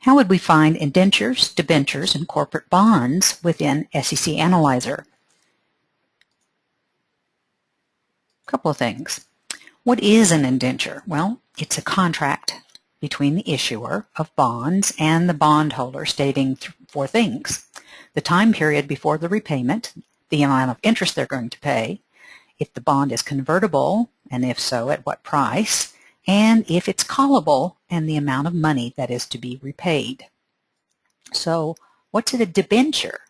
How would we find indentures, debentures, and corporate bonds within SEC Analyzer? A couple of things. What is an indenture? Well, it's a contract between the issuer of bonds and the bondholder stating four things: the time period before the repayment, the amount of interest they're going to pay, if the bond is convertible, and if so, at what price, and if it's callable, and the amount of money that is to be repaid. So what's a debenture?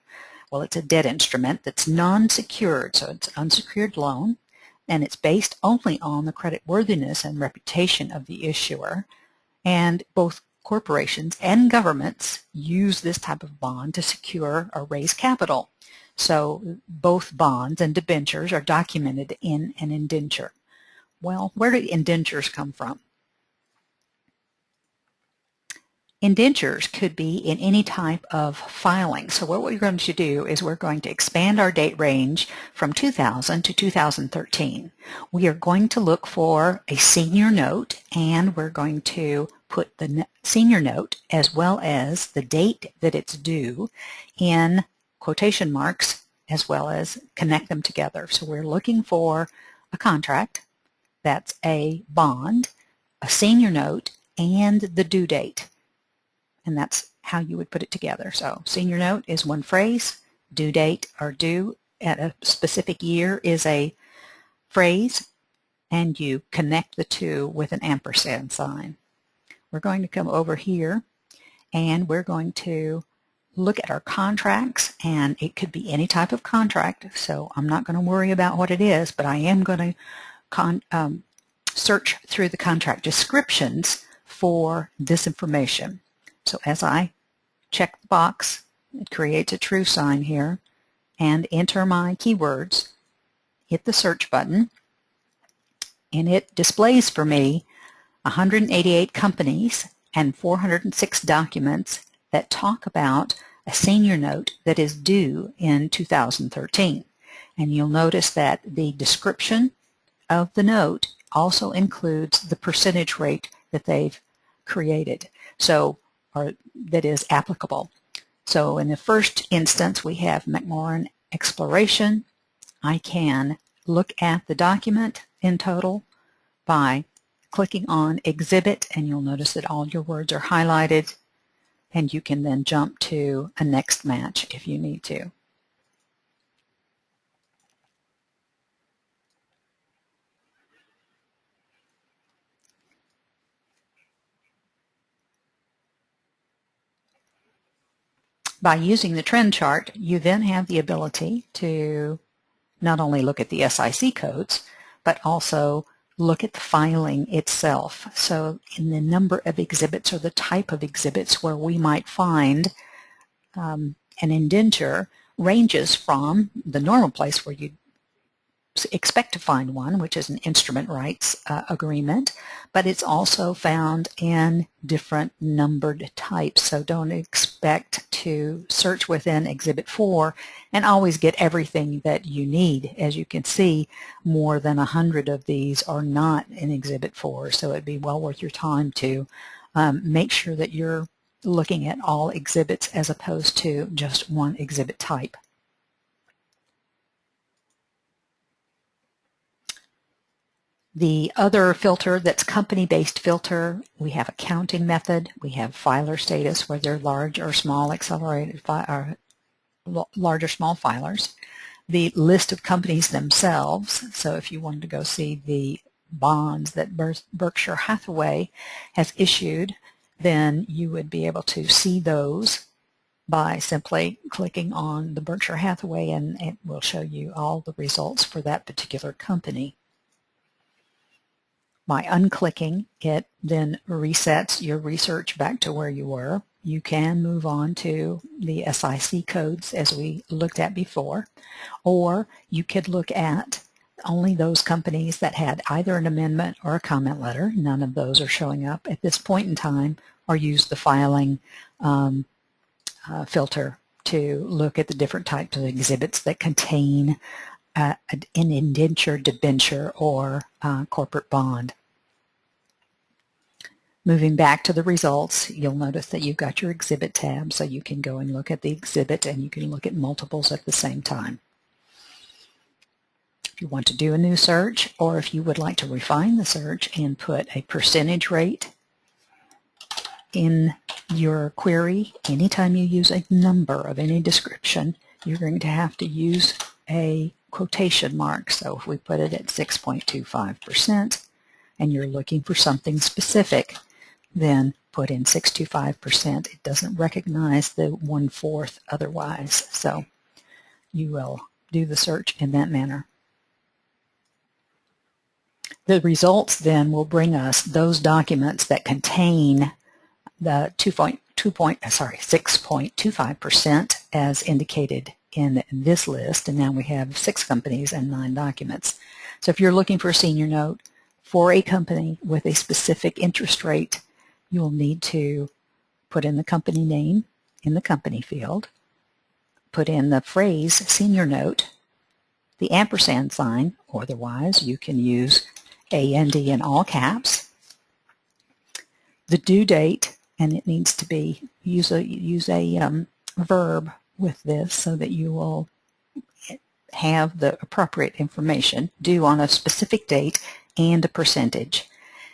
Well, it's a debt instrument that's non-secured, so it's an unsecured loan, and it's based only on the creditworthiness and reputation of the issuer. And both corporations and governments use this type of bond to secure or raise capital. So both bonds and debentures are documented in an indenture. Well, where do indentures come from? Indentures could be in any type of filing. So what we're going to do is we're going to expand our date range from 2000 to 2013. We are going to look for a senior note, and we're going to put the senior note as well as the date that it's due in quotation marks, as well as connect them together. So we're looking for a contract, that's a bond, a senior note, and the due date. And that's how you would put it together. So senior note is one phrase, due date or due at a specific year is a phrase, and you connect the two with an ampersand sign. We're going to come over here and we're going to look at our contracts, and it could be any type of contract, so I'm not going to worry about what it is, but I am going to search through the contract descriptions for this information. So as I check the box, it creates a true sign here, and enter my keywords, hit the search button, and it displays for me 188 companies and 406 documents that talk about a senior note that is due in 2013. And you'll notice that the description of the note also includes the percentage rate that they've created, so or that is applicable. So in the first instance, we have McMoran Exploration. I can look at the document in total by clicking on Exhibit, and you'll notice that all your words are highlighted, and you can then jump to a next match if you need to. By using the trend chart, you then have the ability to not only look at the SIC codes, but also look at the filing itself. So in the number of exhibits or the type of exhibits where we might find an indenture ranges from the normal place where you expect to find one, which is an instrument rights agreement, but it's also found in different numbered types. So don't expect to search within Exhibit 4 and always get everything that you need. As you can see, more than 100 of these are not in Exhibit 4, so it'd be well worth your time to make sure that you're looking at all exhibits as opposed to just one exhibit type. The other filter that's company-based filter, we have accounting method, we have filer status, where they're large or small accelerated or large or small filers. The list of companies themselves, so if you wanted to go see the bonds that Berkshire Hathaway has issued, then you would be able to see those by simply clicking on the Berkshire Hathaway, and it will show you all the results for that particular company. By unclicking, it then resets your research back to where you were. You can move on to the SIC codes as we looked at before, or you could look at only those companies that had either an amendment or a comment letter. None of those are showing up at this point in time, or use the filing filter to look at the different types of exhibits that contain an indenture, debenture, or corporate bond. Moving back to the results, you'll notice that you've got your exhibit tab, so you can go and look at the exhibit and you can look at multiples at the same time. If you want to do a new search, or if you would like to refine the search and put a percentage rate in your query, anytime you use a number of any description, you're going to have to use a quotation mark. So if we put it at 6.25% and you're looking for something specific, then put in 625%. It doesn't recognize the 1/4 otherwise. So you will do the search in that manner. The results then will bring us those documents that contain the 6.25% as indicated in this list, and now we have 6 companies and 9 documents. So if you're looking for a senior note for a company with a specific interest rate, you'll need to put in the company name in the company field, put in the phrase senior note, the ampersand sign, or otherwise you can use AND in all caps, the due date, and it needs to be, use a verb with this so that you will have the appropriate information, due on a specific date and a percentage,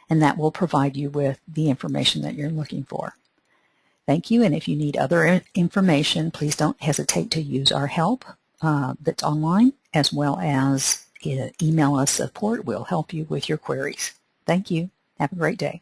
and that will provide you with the information that you're looking for. Thank you, and if you need other information, please don't hesitate to use our help that's online, as well as email us support. We'll help you with your queries. Thank you. Have a great day.